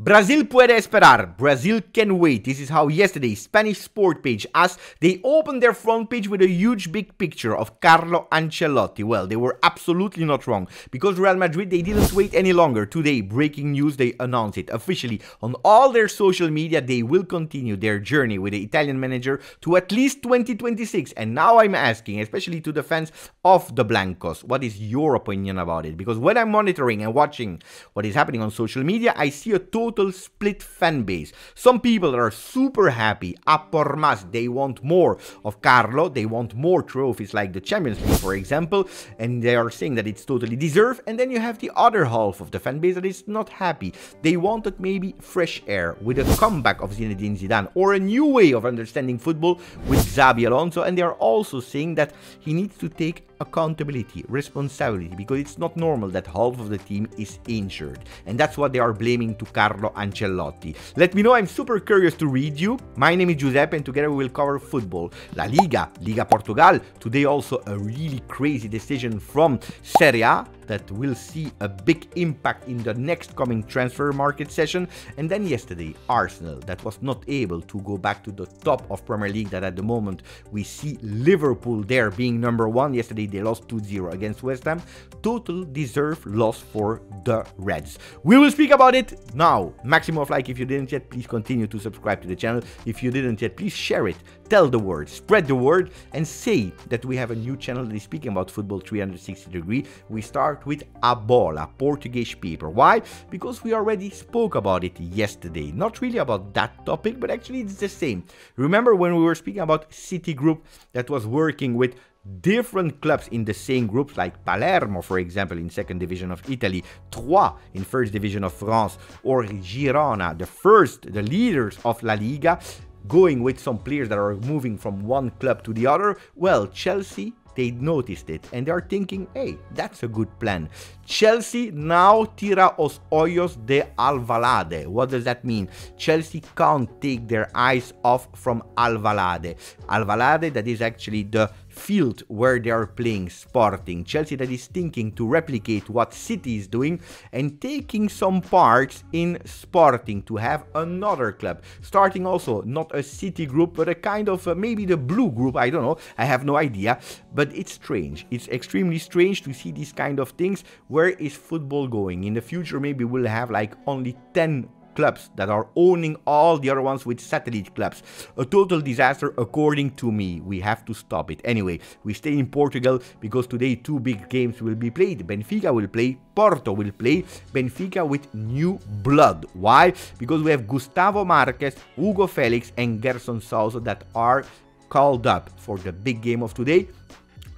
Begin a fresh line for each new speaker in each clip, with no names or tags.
Brazil puede esperar. Brazil can wait. This is how yesterday's Spanish sport page AS, they opened their front page with a huge big picture of Carlo Ancelotti. Well, they were absolutely not wrong, because Real Madrid, they didn't wait any longer. Today, breaking news, they announced it officially on all their social media. They will continue their journey with the Italian manager to at least 2026. And now I'm asking, especially to the fans of the Blancos, what is your opinion about it? Because when I'm monitoring and watching what is happening on social media, I see a total split fan base. Some people are super happy, a por más, they want more of Carlo, they want more trophies like the Champions League, for example, and they are saying that it's totally deserved. And then you have the other half of the fan base that is not happy. They wanted maybe fresh air with a comeback of Zinedine Zidane or a new way of understanding football with Xabi Alonso, and they are also saying that he needs to take accountability, responsibility, because it's not normal that half of the team is injured. And that's what they are blaming to Carlo Ancelotti. Let me know, I'm super curious to read you. My name is Giuseppe and together we will cover football, La Liga, Liga Portugal. Today also a really crazy decision from Serie A that will see a big impact in the next coming transfer market session. And then yesterday, Arsenal, that was not able to go back to the top of Premier League, that at the moment we see Liverpool there being number one. Yesterday they lost 2-0 against West Ham. Total deserved loss for the Reds. We will speak about it now. Maximum of like if you didn't yet, please continue to subscribe to the channel. If you didn't yet, please share it. Tell the word, spread the word, and say that we have a new channel that is speaking about football 360 degrees. We start with A Bola, Portuguese paper. Why? Because we already spoke about it yesterday. Not really about that topic, but actually it's the same. Remember when we were speaking about City Group that was working with different clubs in the same groups, like Palermo, for example, in second division of Italy, Troyes in first division of France, or Girona, the leaders of La Liga, going with some players that are moving from one club to the other. Well, Chelsea, they noticed it and they are thinking, hey, that's a good plan. Chelsea now tira os hoyos de Alvalade. What does that mean? Chelsea can't take their eyes off from Alvalade. Alvalade, that is actually the field where they are playing Sporting. Chelsea that is thinking to replicate what City is doing and taking some parts in Sporting to have another club. Starting also not a City group, but a kind of maybe the blue group. I don't know. I have no idea. But it's strange. It's extremely strange to see these kind of things. Where is football going? In the future, maybe we'll have like only 10 clubs that are owning all the other ones with satellite clubs. A total disaster according to me. We have to stop it. Anyway, we stay in Portugal because today two big games will be played. Benfica will play, Porto will play. Benfica with new blood. Why? Because we have Gustavo Marques, Hugo Felix and Gerson Sousa that are called up for the big game of today.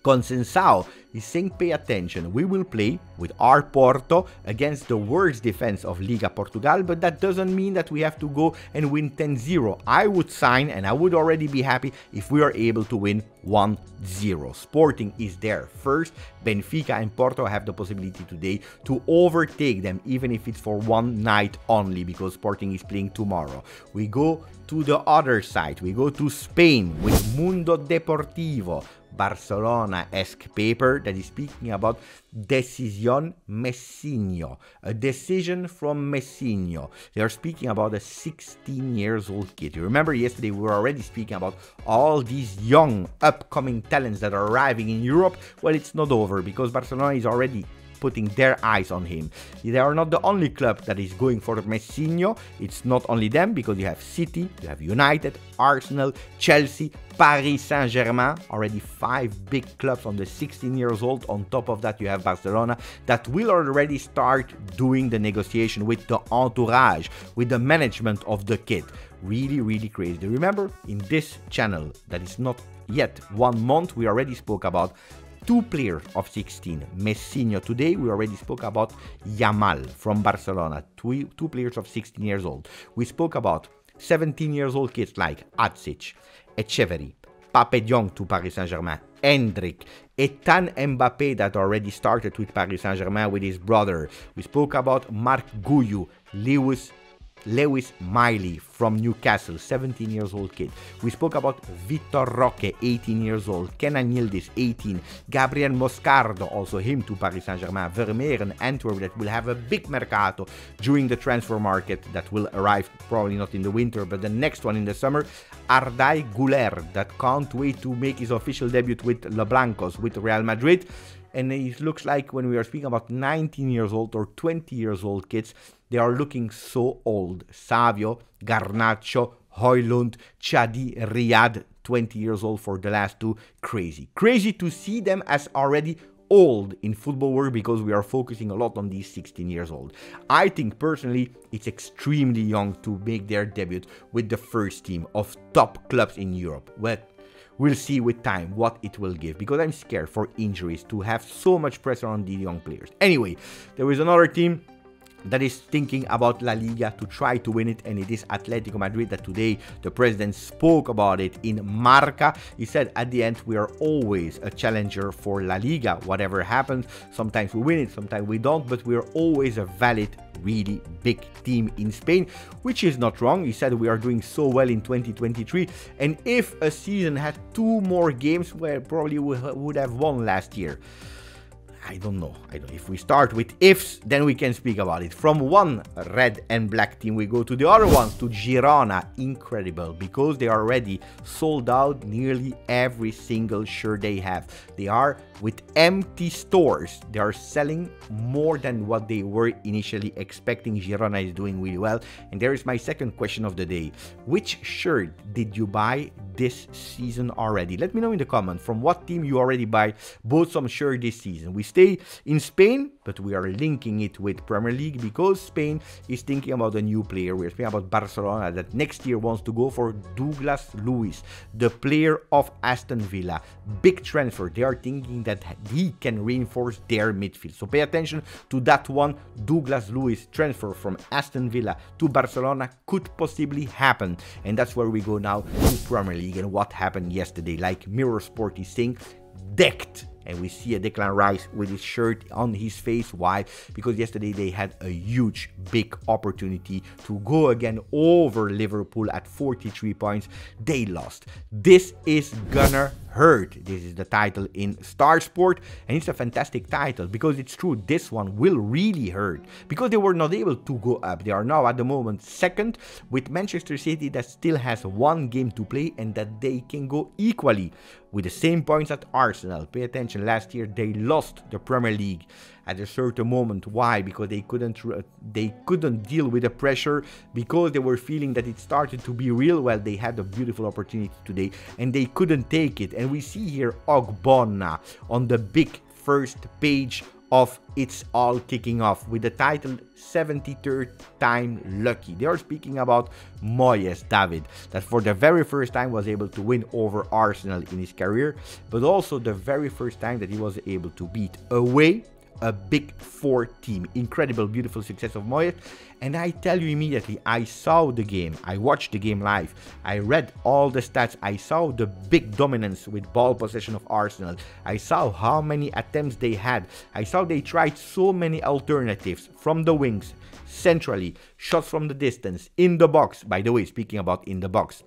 Conceição is saying, pay attention, we will play with our Porto against the worst defense of Liga Portugal, but that doesn't mean that we have to go and win 10-0. I would sign and I would already be happy if we are able to win 1-0. Sporting is there first. Benfica and Porto have the possibility today to overtake them, even if it's for one night only, because Sporting is playing tomorrow. We go to the other side. We go to Spain with Mundo Deportivo, Barcelona-esque paper that is speaking about Decisión Messinho, a decision from Messinho. They are speaking about a 16-year-old kid. You remember yesterday we were already speaking about all these young upcoming talents that are arriving in Europe. Well, it's not over because Barcelona is already putting their eyes on him. They are not the only club that is going for Messinho. It's not only them, because you have City, you have United, Arsenal, Chelsea, Paris Saint-Germain, already 5 big clubs on the 16 years old. On top of that, you have Barcelona that will already start doing the negotiation with the entourage, with the management of the kid. Really, really crazy. Remember, in this channel that is not yet 1 month, we already spoke about 2 players of 16, Messinho. Today we already spoke about Yamal from Barcelona, two players of 16 years old. We spoke about 17 years old kids like Atsic, Echeverry, Pape Diong to Paris Saint-Germain, Hendrik, Ethan Mbappé that already started with Paris Saint-Germain with his brother. We spoke about Marc Guiu, Lewis Lewis Miley from Newcastle, 17 years old kid. We spoke about Vitor Roque, 18 years old. Kenan Yildiz, 18. Gabriel Moscardo, also him to Paris Saint-Germain. Vermeeren, Antwerp, that will have a big mercato during the transfer market that will arrive probably not in the winter, but the next one in the summer. Arday Güler, that can't wait to make his official debut with Le Blancos, with Real Madrid. And it looks like when we are speaking about 19 years old or 20 years old kids, they are looking so old. Savio, Garnacho, Højlund, Chadi, Riyad, 20 years old for the last two. Crazy. Crazy to see them as already old in football world, because we are focusing a lot on these 16 years old. I think personally it's extremely young to make their debut with the first team of top clubs in Europe. Well, we'll see with time what it will give, because I'm scared for injuries to have so much pressure on the young players. Anyway, there is another team that is thinking about La Liga to try to win it, and it is Atletico Madrid. That today the president spoke about it in Marca. He said at the end, we are always a challenger for La Liga. Whatever happens, sometimes we win it, sometimes we don't, but we are always a valid, really big team in Spain, which is not wrong. He said we are doing so well in 2023, and if a season had 2 more games, well, probably we would have won last year. I don't know. If we start with ifs, then we can speak about it. From one red and black team, we go to the other ones, to Girona. Incredible, because they are already sold out nearly every single shirt they have. They are with empty stores. They are selling more than what they were initially expecting. Girona is doing really well. And there is my second question of the day. Which shirt did you buy this season already? Let me know in the comments from what team you already bought some shirt this season. We stay in Spain, but we are linking it with Premier League, because Spain is thinking about a new player. We're speaking about Barcelona, that next year wants to go for Douglas Luiz, the player of Aston Villa. Big transfer. They are thinking that he can reinforce their midfield. So pay attention to that one. Douglas Luiz transfer from Aston Villa to Barcelona could possibly happen. And that's where we go now to Premier League and what happened yesterday. Like Mirror Sport is saying, decked. And we see a Declan Rice with his shirt on his face. Why? Because yesterday they had a huge, big opportunity to go again over Liverpool at 43 points. They lost. This is gonna hurt. This is the title in Star Sport, and it's a fantastic title, because it's true, this one will really hurt, because they were not able to go up. They are now at the moment second, with Manchester City that still has 1 game to play, and that they can go equally with the same points at Arsenal. Pay attention, last year they lost the Premier League at a certain moment. Why? Because they couldn't deal with the pressure, because they were feeling that it started to be real. Well, they had a beautiful opportunity today and they couldn't take it. And we see here Ogbonna on the big first page of It's All Kicking Off with the title 73rd Time Lucky. They are speaking about Moyes, David, that for the very first time was able to win over Arsenal in his career, but also the very first time that he was able to beat away a big 4 team. Incredible, beautiful success of Moyes. And I tell you immediately, I saw the game. I watched the game live. I read all the stats. I saw the big dominance with ball possession of Arsenal. I saw how many attempts they had. I saw they tried so many alternatives from the wings, centrally, shots from the distance, in the box. By the way, speaking about in the box,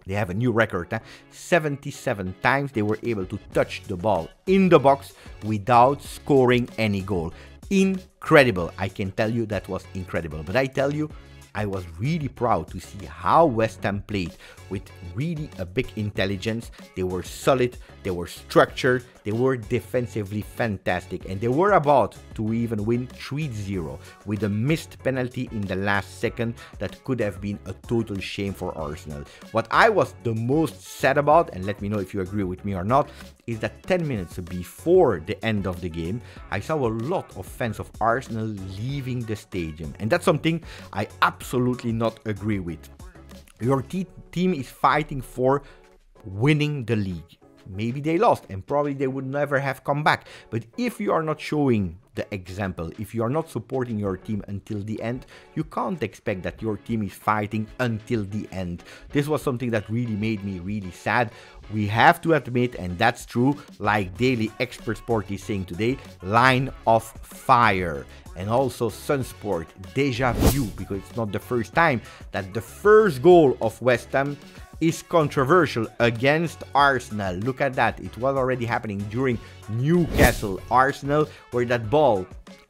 they have a new record. 77 times they were able to touch the ball in the box without scoring any goal. Incredible. I can tell you that was incredible. But I tell you, I was really proud to see how West Ham played with really a big intelligence. They were solid, they were structured, they were defensively fantastic, and they were about to even win 3-0 with a missed penalty in the last second that could have been a total shame for Arsenal. What I was the most sad about, and let me know if you agree with me or not, is that 10 minutes before the end of the game, I saw a lot of fans of Arsenal leaving the stadium, and that's something I absolutely not agree with. Your team is fighting for winning the league, maybe they lost and probably they would never have come back. But if you are not showing the example, if you are not supporting your team until the end, you can't expect that your team is fighting until the end. This was something that really made me really sad. We have to admit, and that's true, like Daily Expert Sport is saying today, line of fire. And also Sunsport, deja vu, because it's not the first time that the first goal of West Ham is controversial against Arsenal. Look at that. It was already happening during Newcastle Arsenal, where that ball,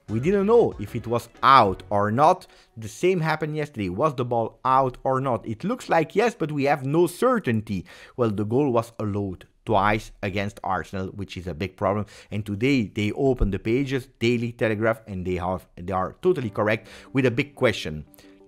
we didn't know if it was out or not. The same happened yesterday. Was the ball out or not? It looks like yes, but we have no certainty. Well, the goal was allowed twice against Arsenal, which is a big problem. And today they open the pages, Daily Telegraph, and they are totally correct with a big question.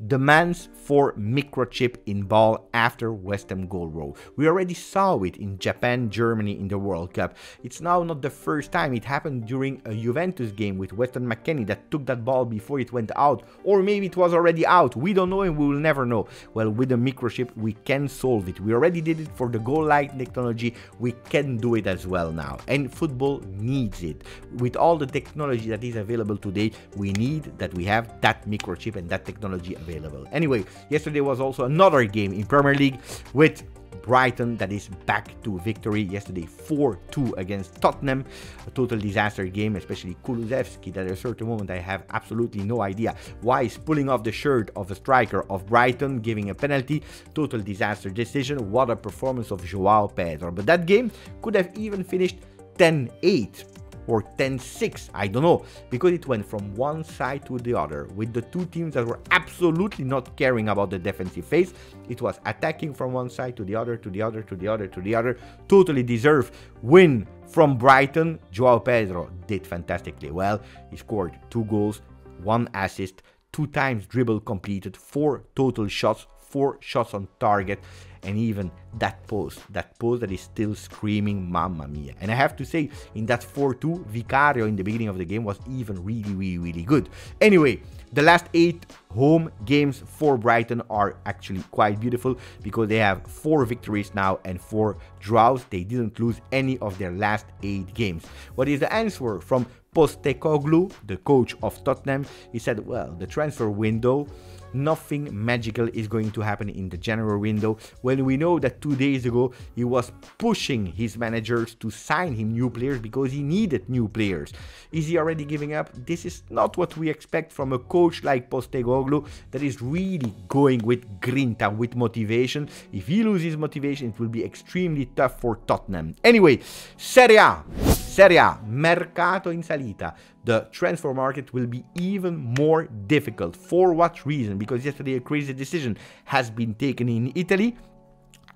Demands for microchip in ball after West Ham goal row. We already saw it in Japan, Germany in the World Cup. It's now not the first time. It happened during a Juventus game with Weston McKennie that took that ball before it went out, or maybe it was already out. We don't know and we will never know. Well, with the microchip we can solve it. We already did it for the goal line technology. We can do it as well now, and football needs it. With all the technology that is available today, we need that we have that microchip and that technology available. Anyway, yesterday was also another game in Premier League with Brighton that is back to victory. Yesterday 4-2 against Tottenham. A total disaster game, especially Kulusevski, that at a certain moment I have absolutely no idea why he's pulling off the shirt of a striker of Brighton, giving a penalty. Total disaster decision. What a performance of Joao Pedro. But that game could have even finished 10-8. Or 10-6, I don't know, because it went from one side to the other, with the two teams that were absolutely not caring about the defensive phase. It was attacking from one side to the other, to the other, to the other, to the other. Totally deserved win from Brighton. Joao Pedro did fantastically well. He scored 2 goals, 1 assist, 2 times dribble completed, 4 total shots, 4 shots on target, and even that post that is still screaming mamma mia. And I have to say, in that 4-2, Vicario in the beginning of the game was even really good. Anyway, the last 8 home games for Brighton are actually quite beautiful, because they have 4 victories now and 4 draws. They didn't lose any of their last 8 games. What is the answer from Postecoglou, the coach of Tottenham? He said, well, the transfer window, nothing magical is going to happen in the January window, when we know that 2 days ago he was pushing his managers to sign him new players because he needed new players. Is he already giving up? This is not what we expect from a coach like Postecoglou, that is really going with grinta, with motivation. If he loses motivation, it will be extremely tough for Tottenham. Anyway, Serie A, mercato in salita. The transfer market will be even more difficult. For what reason? Because yesterday a crazy decision has been taken in Italy.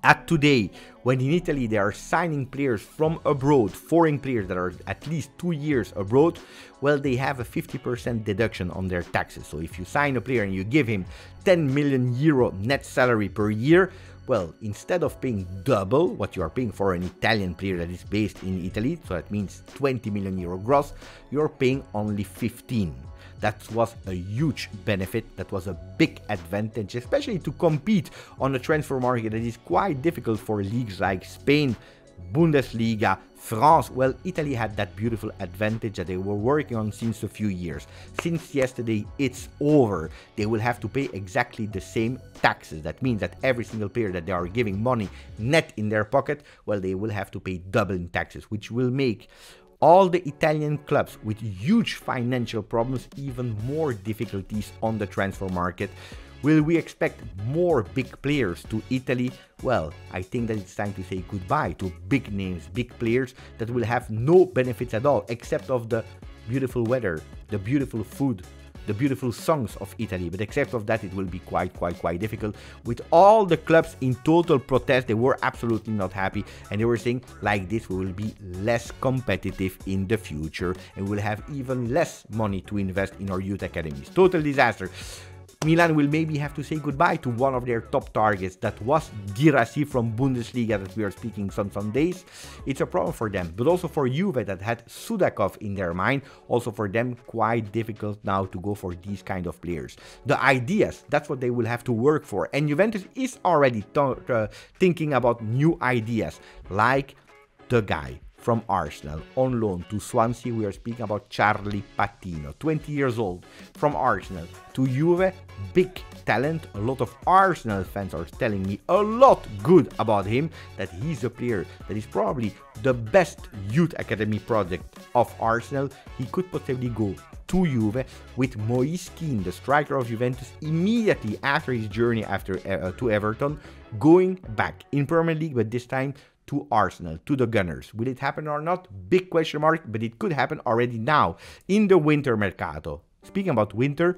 At today, when in Italy they are signing players from abroad, foreign players that are at least 2 years abroad, well, they have a 50% deduction on their taxes. So if you sign a player and you give him 10 million euro net salary per year, well, instead of paying double what you are paying for an Italian player that is based in Italy, so that means 20 million euro gross, you're paying only 15. That was a huge benefit. That was a big advantage, especially to compete on a transfer market that is quite difficult for leagues like Spain, Bundesliga, France. Well, Italy had that beautiful advantage that they were working on since a few years. Since yesterday, it's over. They will have to pay exactly the same taxes. That means that every single player that they are giving money net in their pocket, well, they will have to pay double in taxes, which will make all the Italian clubs with huge financial problems even more difficulties on the transfer market. Will we expect more big players to Italy? Well, I think that it's time to say goodbye to big names, big players that will have no benefits at all, except of the beautiful weather, the beautiful food, the beautiful songs of Italy. But except of that, it will be quite difficult. With all the clubs in total protest, they were absolutely not happy, and they were saying, like this, we will be less competitive in the future and we'll have even less money to invest in our youth academies. Total disaster. Milan will maybe have to say goodbye to one of their top targets, that was Girassi from Bundesliga that we are speaking some days. It's a problem for them, but also for Juve that had Sudakov in their mind. Also for them, quite difficult now to go for these kind of players. The ideas, that's what they will have to work for, and Juventus is already thinking about new ideas, like the guy from Arsenal on loan to Swansea. We are speaking about Charlie Patino, 20 years old, from Arsenal to Juve. Big talent. A lot of Arsenal fans are telling me a lot good about him, that he's a player that is probably the best youth academy project of Arsenal. He could possibly go to Juve with Moise Kean, the striker of Juventus, immediately after his journey to Everton, going back in Premier League, but this time to Arsenal, to the Gunners. Will it happen or not? Big question mark, but it could happen already now in the winter mercato. Speaking about winter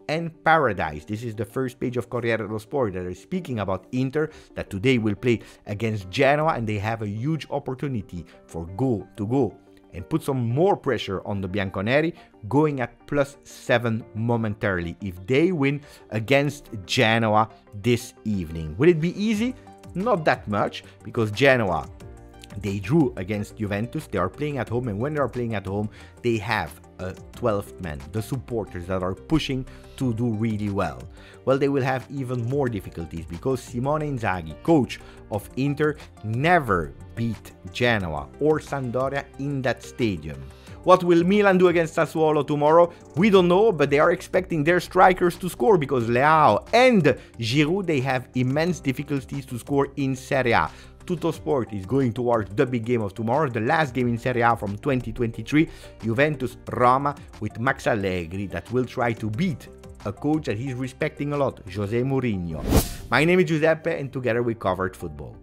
and paradise. This is the first page of Corriere dello Sport that is speaking about Inter, that today will play against Genoa, and they have a huge opportunity to go and put some more pressure on the Bianconeri, going at +7 momentarily if they win against Genoa this evening. Will it be easy? Not that much, because Genoa, they drew against Juventus. They are playing at home, and when they are playing at home, they have a 12th man, the supporters that are pushing to do really well. Well, they will have even more difficulties because Simone Inzaghi, coach of Inter, never beat Genoa or Sampdoria in that stadium. What will Milan do against Sassuolo tomorrow? We don't know, but they are expecting their strikers to score because Leao and Giroud, they have immense difficulties to score in Serie A. Tuttosport is going towards the big game of tomorrow, the last game in Serie A from 2023, Juventus-Roma, with Max Allegri, that will try to beat a coach that he's respecting a lot, Jose Mourinho. My name is Giuseppe, and together we covered football.